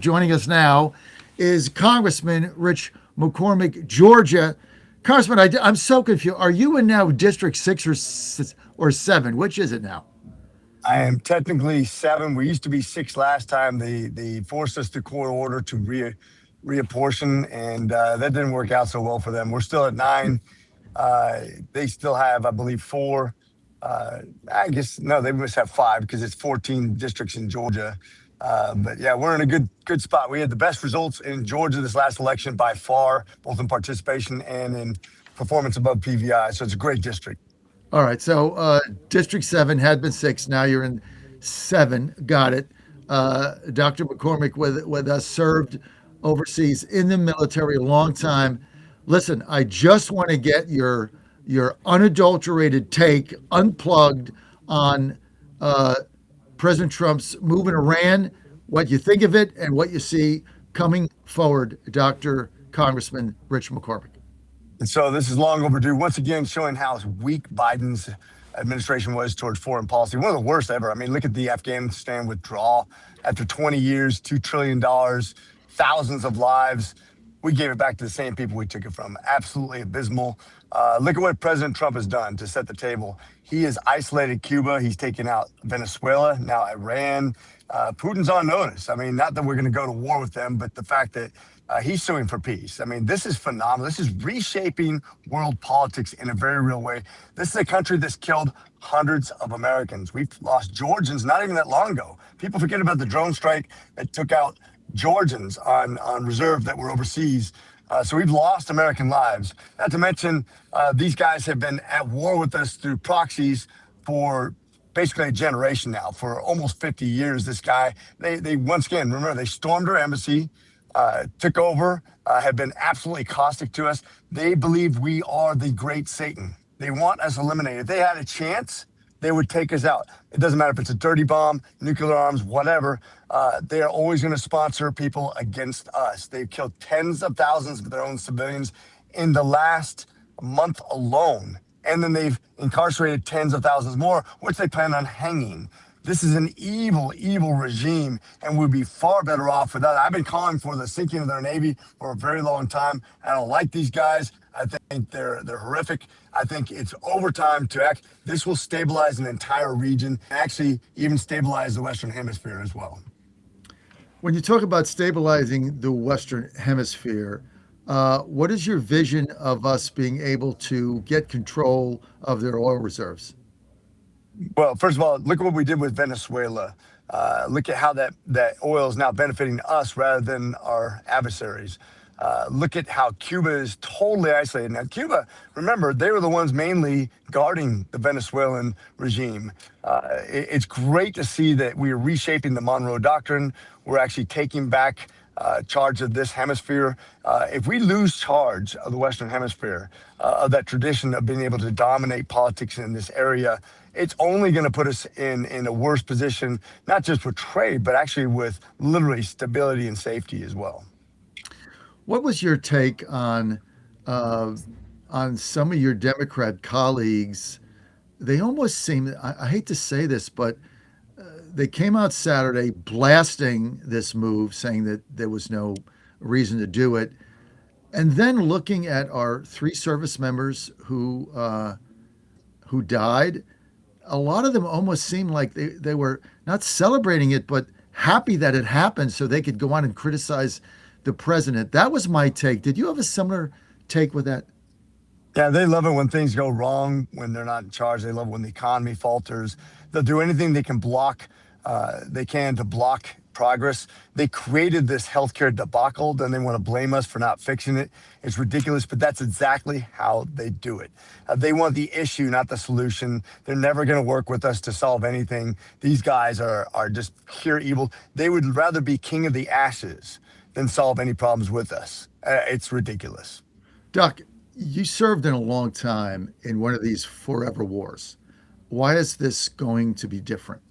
Joining us now is Congressman Rich McCormick, Georgia. Congressman, I'm so confused. Are you in now District 6 or 7? Which is it now? I am technically seven. We used to be six last time. They forced us to court order to reapportion, and that didn't work out so well for them. We're still at nine. They still have, I believe, four. Uh, I guess no, they must have five because it's 14 districts in Georgia. But yeah, we're in a good spot. We had the best results in Georgia this last election by far, both in participation and in performance above PVI. So it's a great district. All right. So District 7 had been 6. Now you're in 7. Got it. Dr. McCormick with us served overseas in the military a long time. Listen, I just want to get your unadulterated take, unplugged on uh, President Trump's move in Iran, what you think of it, and what you see coming forward, Dr. Congressman Rich McCormick. And so this is long overdue. Once again, showing how weak Biden's administration was towards foreign policy. One of the worst ever. I mean, look at the Afghanistan withdrawal after 20 years, $2 trillion, thousands of lives. We gave it back to the same people we took it from. Absolutely abysmal. Look at what President Trump has done to set the table. He has isolated Cuba. He's taken out Venezuela, now Iran. Putin's on notice. I mean, not that we're going to go to war with them, but the fact that he's suing for peace. I mean, this is phenomenal. This is reshaping world politics in a very real way. This is a country that's killed hundreds of Americans. We've lost Georgians not even that long ago. People forget about the drone strike that took out Georgians on reserve that were overseas. So we've lost American lives. Not to mention, these guys have been at war with us through proxies for basically a generation now, for almost 50 years. This guy, they once again, remember, they stormed our embassy, took over, have been absolutely caustic to us. They believe we are the great Satan. They want us eliminated. If they had a chance, they would take us out. It doesn't matter if it's a dirty bomb, nuclear arms, whatever. They are always going to sponsor people against us. They've killed tens of thousands of their own civilians in the last month alone. And then they've incarcerated tens of thousands more, which they plan on hanging. This is an evil, evil regime, and we'd be far better off without it. I've been calling for the sinking of their Navy for a very long time. I don't like these guys. I think they're horrific. I think it's overtime to act. This will stabilize an entire region, actually even stabilize the Western Hemisphere as well. When you talk about stabilizing the Western Hemisphere, what is your vision of us being able to get control of their oil reserves? Well, first of all, look at what we did with Venezuela. Look at how that oil is now benefiting us rather than our adversaries. Look at how Cuba is totally isolated. Now, Cuba, remember, they were the ones mainly guarding the Venezuelan regime. It's great to see that we are reshaping the Monroe Doctrine. We're actually taking back charge of this hemisphere. If we lose charge of the Western Hemisphere, of that tradition of being able to dominate politics in this area, it's only going to put us in a worse position, not just with trade, but actually with literally stability and safety as well. What was your take uh, on some of your Democrat colleagues? They almost seem, I hate to say this, but they came out Saturday blasting this move, saying that there was no reason to do it. And then looking at our 3 service members who died, a lot of them almost seemed like they were not celebrating it, but happy that it happened so they could go on and criticize the president. That was my take. Did you have a similar take with that? Yeah, they love it when things go wrong, when they're not in charge. They love it when the economy falters. They'll do anything they can to block progress. They created this healthcare debacle, then they want to blame us for not fixing it. It's ridiculous, but that's exactly how they do it. They want the issue, not the solution. They're never going to work with us to solve anything. These guys are just pure evil. They would rather be king of the ashes than solve any problems with us. It's ridiculous. Doc, you served in a long time in one of these forever wars. Why is this going to be different?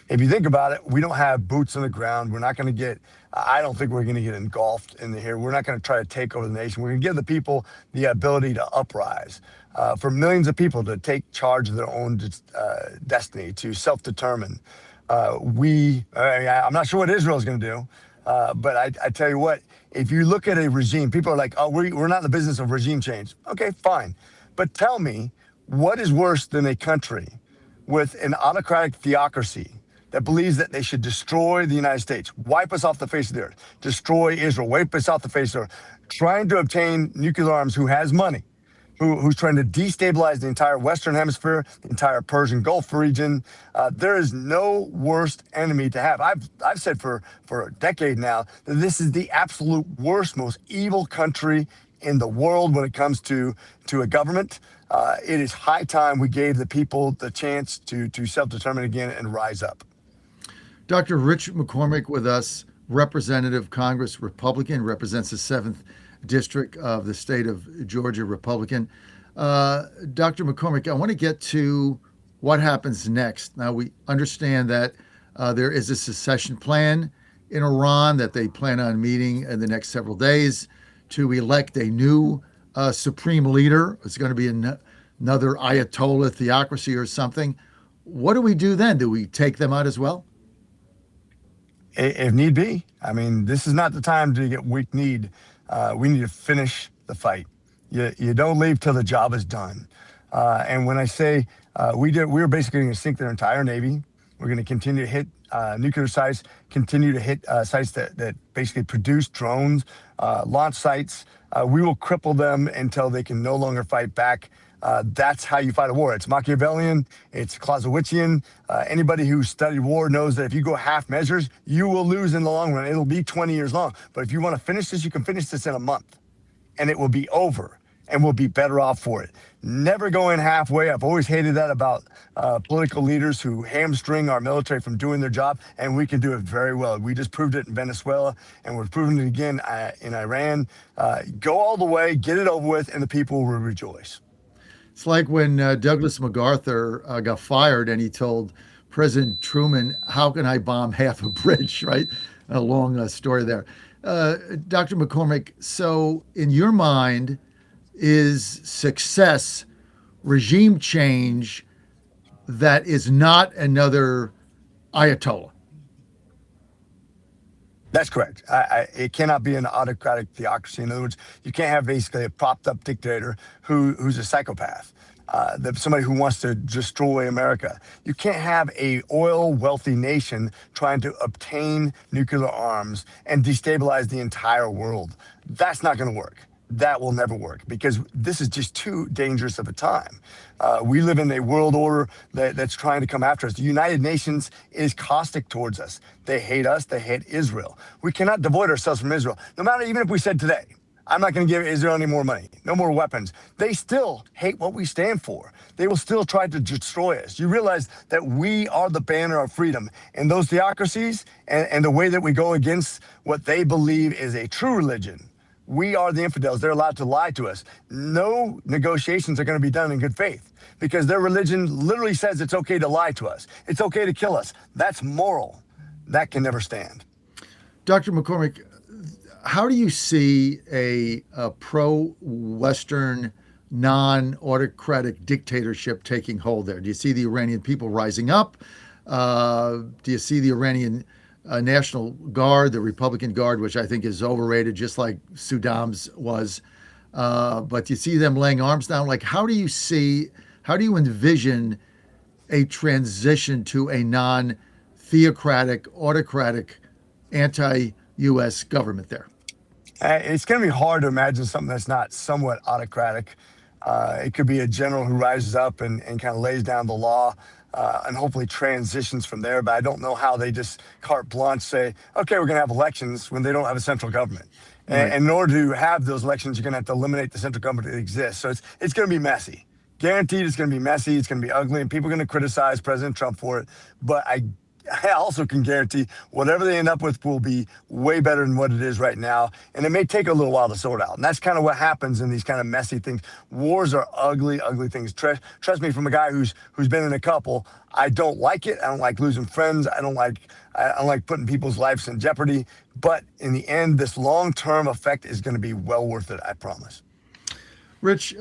If you think about it, we don't have boots on the ground. We're not going to get, I don't think we're going to get engulfed in here. We're not going to try to take over the nation. We're going to give the people the ability to uprise, for millions of people to take charge of their own destiny, to self determine. I'm not sure what Israel is going to do, but I tell you what, if you look at a regime, people are like, oh, we're not in the business of regime change. Okay, fine. But tell me, what is worse than a country with an autocratic theocracy that believes that they should destroy the United States, wipe us off the face of the earth, destroy Israel, wipe us off the face of the earth, trying to obtain nuclear arms, who has money, who's trying to destabilize the entire Western Hemisphere, the entire Persian Gulf region. There is no worst enemy to have. I've said for a decade now that this is the absolute worst, most evil country in the world when it comes to a government. It is high time we gave the people the chance to self-determine again and rise up. Dr. Rich McCormick with us, Representative Congress Republican, represents the 7th District of the state of Georgia, Republican. Dr. McCormick, I want to get to what happens next. Now, we understand that there is a secession plan in Iran that they plan on meeting in the next several days to elect a new supreme leader. It's going to be another Ayatollah theocracy or something. What do we do then? Do we take them out as well? If need be. I mean, this is not the time to get weak-kneed. We need to finish the fight. You don't leave till the job is done. And when I say we're basically going to sink their entire Navy. We're going to continue to hit nuclear sites, continue to hit sites that basically produce drones, launch sites. We will cripple them until they can no longer fight back. That's how you fight a war. It's Machiavellian, it's Clausewitzian. Anybody who studied war knows that if you go half measures, you will lose in the long run. It'll be 20 years long. But if you want to finish this, you can finish this in a month, and it will be over, and we'll be better off for it. Never go in halfway. I've always hated that about political leaders who hamstring our military from doing their job, and we can do it very well. We just proved it in Venezuela, and we're proving it again in Iran. Go all the way, get it over with, and the people will rejoice. It's like when Douglas MacArthur got fired and he told President Truman, how can I bomb half a bridge, right? A long story there. Dr. McCormick, so in your mind, is success regime change that is not another Ayatollah? That's correct. It cannot be an autocratic theocracy. In other words, you can't have basically a propped up dictator who's a psychopath, somebody who wants to destroy America. You can't have a oil wealthy nation trying to obtain nuclear arms and destabilize the entire world. That's not going to work. That will never work because this is just too dangerous of a time. We live in a world order that's trying to come after us. The United Nations is caustic towards us. They hate us. They hate Israel. We cannot devoid ourselves from Israel. No matter, even if we said today, I'm not going to give Israel any more money, no more weapons. They still hate what we stand for. They will still try to destroy us. You realize that we are the banner of freedom. And those theocracies and the way that we go against what they believe is a true religion, we are the infidels. They're allowed to lie to us. No negotiations are going to be done in good faith because their religion literally says it's okay to lie to us. It's okay to kill us. That's moral. That can never stand. Dr. McCormick, how do you see a pro-Western, non-autocratic dictatorship taking hold there? Do you see the Iranian people rising up? Do you see the Iranian National Guard, the Republican Guard, which I think is overrated, just like Saddam's was? But you see them laying arms down. Like, how do you envision a transition to a non-theocratic, autocratic, anti-U.S. government there? It's going to be hard to imagine something that's not somewhat autocratic. It could be a general who rises up and kind of lays down the law. And hopefully transitions from there. But I don't know how they just carte blanche say, okay, we're going to have elections when they don't have a central government. Right. And in order to have those elections, you're going to have to eliminate the central government that exists. So it's going to be messy. Guaranteed it's going to be messy. It's going to be ugly. And people are going to criticize President Trump for it. But I also can guarantee whatever they end up with will be way better than what it is right now. And it may take a little while to sort out. And that's kind of what happens in these kind of messy things. Wars are ugly, ugly things. Trust me, from a guy who's been in a couple, I don't like it. I don't like losing friends. I don't like putting people's lives in jeopardy. But in the end, this long-term effect is going to be well worth it, I promise. Rich,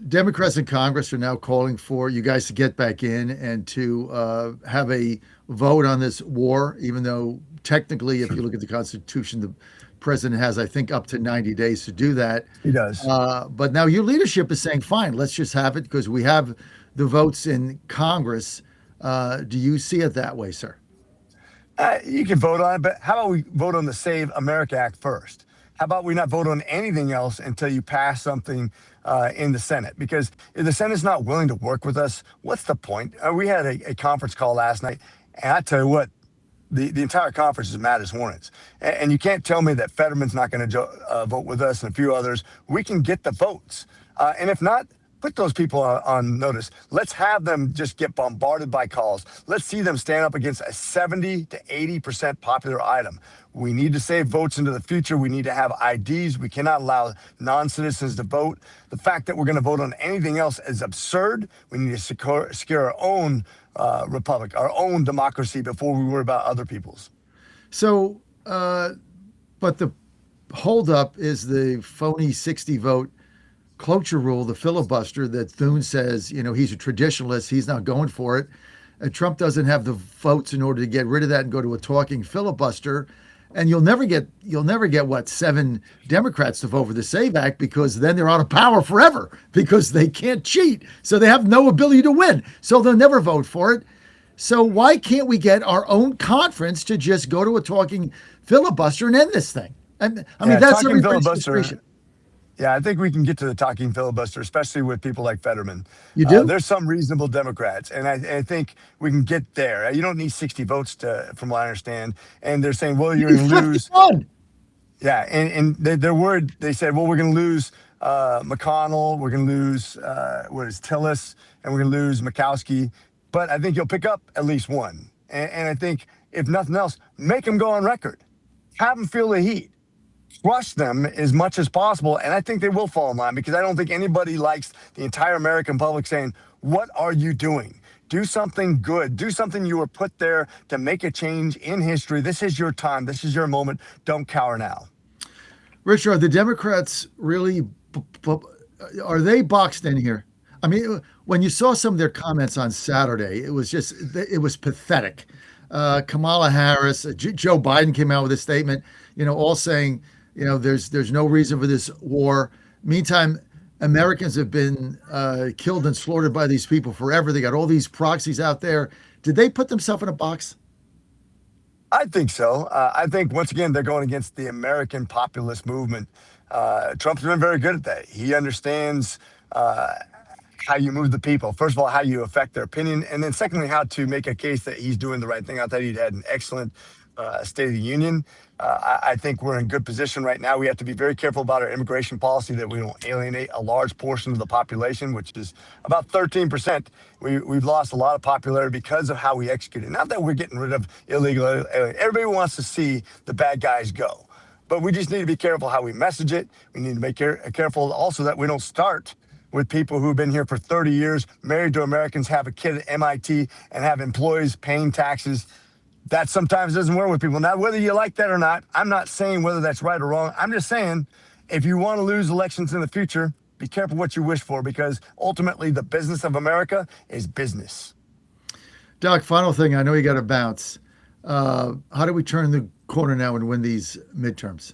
Democrats in Congress are now calling for you guys to get back in and to have a vote on this war, even though technically, if you look at the Constitution, the president has, I think, up to 90 days to do that. He does. But now your leadership is saying, fine, let's just have it because we have the votes in Congress. Do you see it that way, sir? You can vote on it, but how about we vote on the Save America Act first? How about we not vote on anything else until you pass something in the Senate? Because if the Senate's not willing to work with us, what's the point? We had a conference call last night, and I tell you what, the entire conference is mad as hornets. And you can't tell me that Fetterman's not going to vote with us and a few others. We can get the votes. And if not, put those people on notice. Let's have them just get bombarded by calls. Let's see them stand up against a 70 to 80% popular item. We need to save votes into the future. We need to have IDs. We cannot allow non-citizens to vote. The fact that we're going to vote on anything else is absurd. We need to secure our own republic, our own democracy before we worry about other people's. So, but the holdup is the phony 60 vote cloture rule, the filibuster that Thune says, he's a traditionalist. He's not going for it. Trump doesn't have the votes in order to get rid of that and go to a talking filibuster. And you'll never get what, 7 Democrats to vote for the SAVE Act, because then they're out of power forever because they can't cheat. So they have no ability to win. So they'll never vote for it. So why can't we get our own conference to just go to a talking filibuster and end this thing? I mean, that's everybody's frustration. Yeah, I think we can get to the talking filibuster, especially with people like Fetterman. You do? There's some reasonable Democrats, and I think we can get there. You don't need 60 votes from what I understand. And they're saying, well, you're going to lose. Yeah, and they're worried. They said, well, we're going to lose McConnell, we're going to lose Tillis, and we're going to lose Murkowski. But I think you'll pick up at least one. And I think, if nothing else, make them go on record. Have them feel the heat. Crush them as much as possible, and I think they will fall in line, because I don't think anybody likes the entire American public saying, what are you doing? Do something good. Do something you were put there to make a change in history. This is your time. This is your moment. Don't cower now. Rich, are the Democrats really, are they boxed in here? I mean, when you saw some of their comments on Saturday, it was pathetic. Kamala Harris, Joe Biden came out with a statement, all saying, there's no reason for this war. Meantime, Americans have been killed and slaughtered by these people forever. They got all these proxies out there. Did they put themselves in a box? I think so. I think, once again, they're going against the American populist movement. Trump's been very good at that. He understands how you move the people. First of all, how you affect their opinion. And then secondly, how to make a case that he's doing the right thing. I thought he'd had an excellent State of the Union. I think we're in good position right now. We have to be very careful about our immigration policy, that we don't alienate a large portion of the population, which is about 13%. We've lost a lot of popularity because of how we execute it. Not that we're getting rid of illegal aliens. Everybody wants to see the bad guys go. But we just need to be careful how we message it. We need to be careful also that we don't start with people who've been here for 30 years, married to Americans, have a kid at MIT, and have employees paying taxes. That sometimes doesn't work with people. Now, whether you like that or not, I'm not saying whether that's right or wrong. I'm just saying, if you want to lose elections in the future, be careful what you wish for, because ultimately the business of America is business. Doc, final thing. I know you got to bounce. How do we turn the corner now and win these midterms?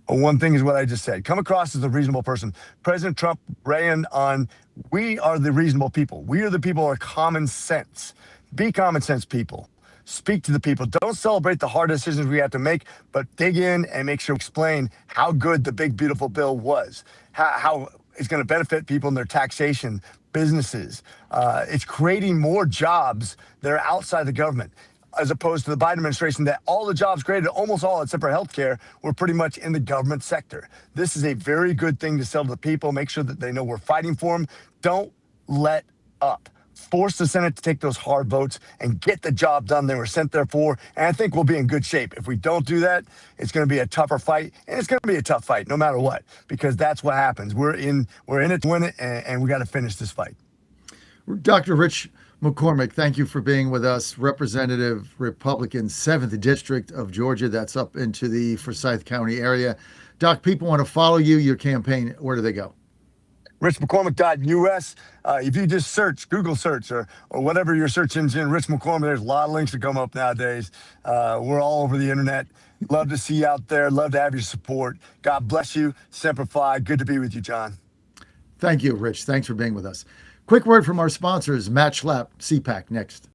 One thing is what I just said. Come across as a reasonable person. President Trump ran on, we are the reasonable people. We are the people who are common sense. Be common sense people. Speak to the people. Don't celebrate the hard decisions we have to make, but dig in and make sure to explain how good the big, beautiful bill was, how it's going to benefit people in their taxation, businesses. It's creating more jobs that are outside the government, as opposed to the Biden administration, that all the jobs created, almost all except for healthcare, were pretty much in the government sector. This is a very good thing to sell to the people. Make sure that they know we're fighting for them. Don't let up. Force the Senate to take those hard votes and get the job done they were sent there for. And I think we'll be in good shape. If we don't do that, it's going to be a tougher fight. And it's going to be a tough fight no matter what, because that's what happens. We're in it to win it, and we got to finish this fight. Dr. Rich McCormick, thank you for being with us. Representative Republican, 7th District of Georgia. That's up into the Forsyth County area. Doc, people want to follow you, your campaign. Where do they go? richmccormick.us. If you just search, Google search, or whatever your search engine, Rich McCormick, there's a lot of links that come up nowadays. We're all over the internet. Love to see you out there. Love to have your support. God bless you. Semper Fi. Good to be with you, John. Thank you, Rich. Thanks for being with us. Quick word from our sponsors, Matt Schlapp, CPAC, next.